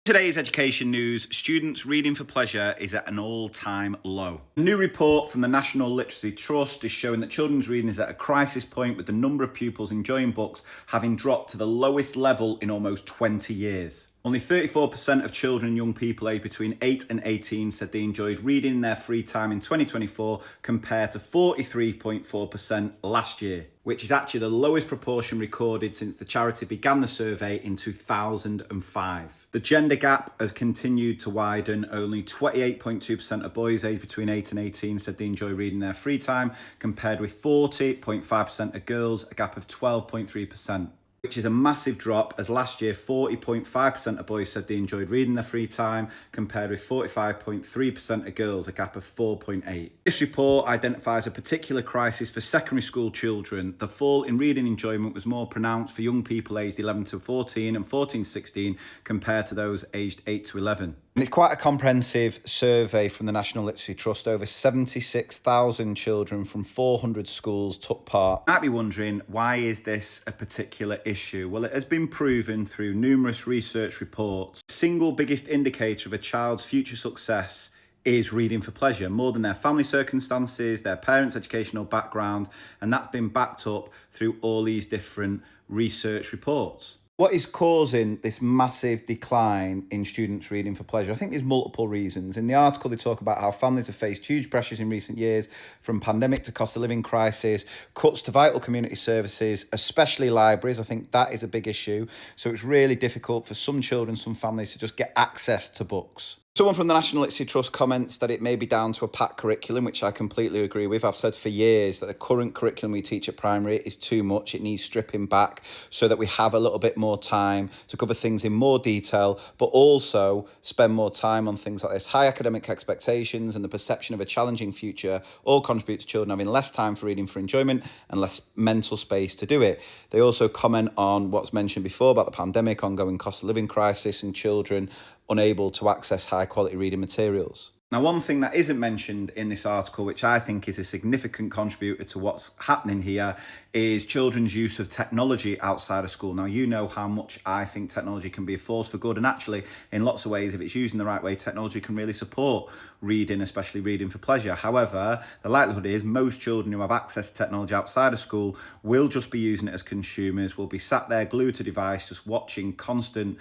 Today's education news, students reading for pleasure is at an all-time low. A new report from the National Literacy Trust is showing that children's reading is at a crisis point, with the number of pupils enjoying books having dropped to the lowest level in almost 20 years. Only 34% of children and young people aged between 8 and 18 said they enjoyed reading in their free time in 2024, compared to 43.4% last year, which is actually the lowest proportion recorded since the charity began the survey in 2005. The gender gap has continued to widen. Only 28.2% of boys aged between 8 and 18 said they enjoy reading in their free time, compared with 40.5% of girls, a gap of 12.3%. Which is a massive drop, as last year 40.5% of boys said they enjoyed reading their free time, compared with 45.3% of girls, a gap of 4.8. This report identifies a particular crisis for secondary school children. The fall in reading enjoyment was more pronounced for young people aged 11 to 14 and 14 to 16 compared to those aged 8 to 11. And it's quite a comprehensive survey from the National Literacy Trust. Over 76,000 children from 400 schools took part. You might be wondering, why is this a particular issue? Well, it has been proven through numerous research reports. The single biggest indicator of a child's future success is reading for pleasure, more than their family circumstances, their parents' educational background, and that's been backed up through all these different research reports. What is causing this massive decline in students reading for pleasure? I think there's multiple reasons. In the article, they talk about how families have faced huge pressures in recent years, from pandemic to cost of living crisis, cuts to vital community services, especially libraries. I think that is a big issue. So it's really difficult for some children, some families, to just get access to books. Someone from the National Literacy Trust comments that it may be down to a packed curriculum, which I completely agree with. I've said for years that the current curriculum we teach at primary is too much. It needs stripping back so that we have a little bit more time to cover things in more detail, but also spend more time on things like this. High academic expectations and the perception of a challenging future all contribute to children having less time for reading for enjoyment and less mental space to do it. They also comment on what's mentioned before about the pandemic, ongoing cost of living crisis, and children unable to access high quality reading materials. Now, one thing that isn't mentioned in this article, which I think is a significant contributor to what's happening here, is children's use of technology outside of school. Now, you know how much I think technology can be a force for good, and actually, in lots of ways, if it's used in the right way, technology can really support reading, especially reading for pleasure. However, the likelihood is most children who have access to technology outside of school will just be using it as consumers, will be sat there glued to a device, just watching constant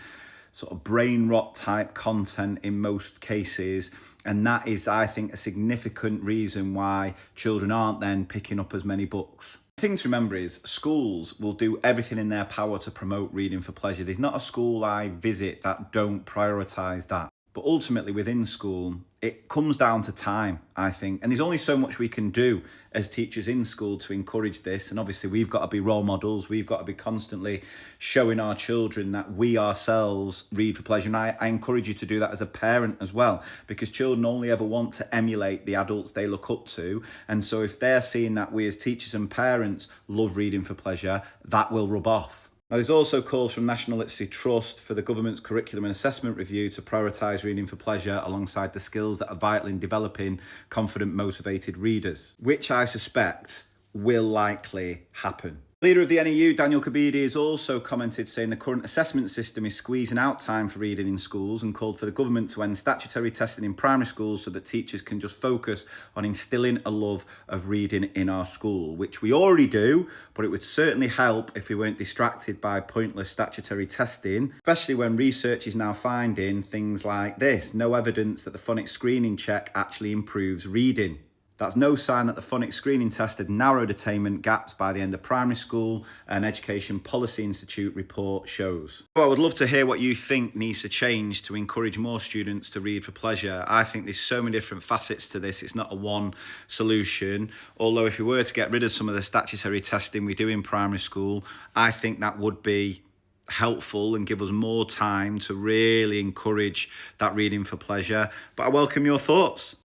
sort of brain rot type content in most cases. And that is, I think, a significant reason why children aren't then picking up as many books. The thing to remember is schools will do everything in their power to promote reading for pleasure. There's not a school I visit that don't prioritise that. But ultimately within school, it comes down to time, I think. And there's only so much we can do as teachers in school to encourage this. And obviously we've got to be role models. We've got to be constantly showing our children that we ourselves read for pleasure. And I encourage you to do that as a parent as well, because children only ever want to emulate the adults they look up to. And so if they're seeing that we as teachers and parents love reading for pleasure, that will rub off. Now, there's also calls from National Literacy Trust for the government's curriculum and assessment review to prioritise reading for pleasure alongside the skills that are vital in developing confident, motivated readers, which I suspect will likely happen. Leader of the NEU, Daniel Kebede, has also commented saying the current assessment system is squeezing out time for reading in schools, and called for the government to end statutory testing in primary schools so that teachers can just focus on instilling a love of reading in our school, which we already do, but it would certainly help if we weren't distracted by pointless statutory testing, especially when research is now finding things like this: no evidence that the phonics screening check actually improves reading. That's no sign that the phonics screening test had narrowed attainment gaps by the end of primary school, an Education Policy Institute report shows. Well, I would love to hear what you think needs to change to encourage more students to read for pleasure. I think there's so many different facets to this. It's not a one solution. Although if we were to get rid of some of the statutory testing we do in primary school, I think that would be helpful and give us more time to really encourage that reading for pleasure. But I welcome your thoughts.